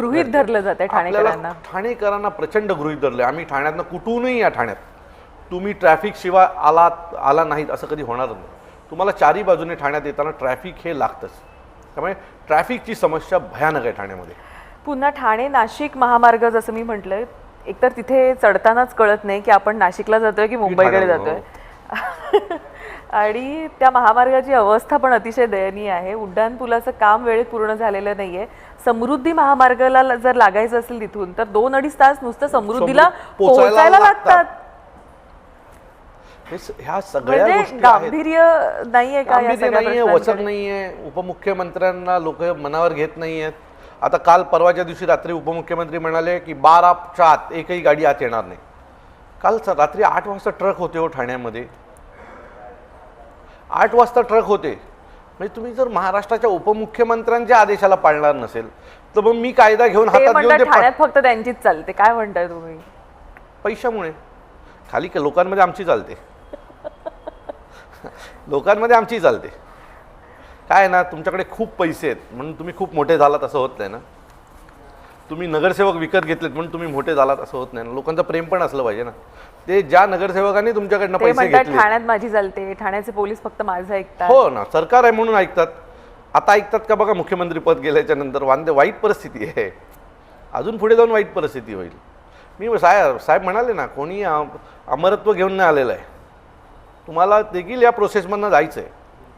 गृहीत धरलं जाते ठाणेकरांना. ठाणेकरांना प्रचंड गृहीत धरले. आम्ही ठाण्यातनं कुठूनही या ठाण्यात तुम्ही ट्रॅफिक शिवाय आला नाहीत असं कधी होणार नाही. तुम्हाला चारी बाजूने ठाण्यात येताना ट्रॅफिक हे लागतंच. त्यामुळे ट्रॅफिकची समस्या भयानक आहे ठाण्यामध्ये. पुन्हा ठाणे नाशिक महामार्ग जसं मी म्हटलं, एकतर तिथे चढतानाच कळत नाही की आपण नाशिकला जातोय की मुंबईकडे जातोय. आणि त्या महामार्गाची अवस्था पण अतिशय दयनीय आहे. उड्डाणपुलाचं काम वेळेत पूर्ण झालेलं नाहीये. समृद्धी महामार्गाला जर लागायचं असेल तिथून तर 2-2.5 तास नुसतं समृद्धीला पोहोचायला लागतात. ह्या सगळ्या गोष्टी गांभीर्य नाहीये का? नाहीये, वचन नाहीये. उपमुख्यमंत्र्यांना लोक मनावर घेत नाहीयेत. आता काल परवाच्या दिवशी रात्री उपमुख्यमंत्री म्हणाले की 12च्या आत एकही गाडी आत येणार नाही. काल रात्री 8 वाजता ट्रक होते हो ठाण्यामध्ये. 8 वाजता ट्रक होते. म्हणजे तुम्ही जर महाराष्ट्राच्या उपमुख्यमंत्र्यांच्या आदेशाला पाळणार नसेल तर मग मी कायदा घेऊन हातात घेऊन ठाण्यात फक्त त्यांचीच चालते. काय म्हणताय तुम्ही? पैशामुळे खाली लोकांमध्ये आमची चालते. लोकांमध्ये आमची चालते. काय ना, तुमच्याकडे खूप पैसे आहेत म्हणून तुम्ही खूप मोठे झालात असं होत नाही ना. तुम्ही नगरसेवक विकत घेतलेत म्हणून तुम्ही मोठे झालात असं होत नाही ना. लोकांचं प्रेम पण असलं पाहिजे ना. ते ज्या नगरसेवकांनी तुमच्याकडनं पैसे घेतले, ठाण्यात माझी चालते, ठाण्याचे पोलीस फक्त माझं ऐकतात. हो ना, सरकार आहे म्हणून ऐकतात. आता ऐकतात का बघा, मुख्यमंत्री पद गेल्याच्या नंतर वाईट परिस्थिती आहे. अजून पुढे जाऊन वाईट परिस्थिती होईल. मी साहेब म्हणाले ना, कोणी अमरत्व घेऊन नाही आलेलं आहे. तुम्हाला देखील या प्रोसेसमधनं जायचं आहे.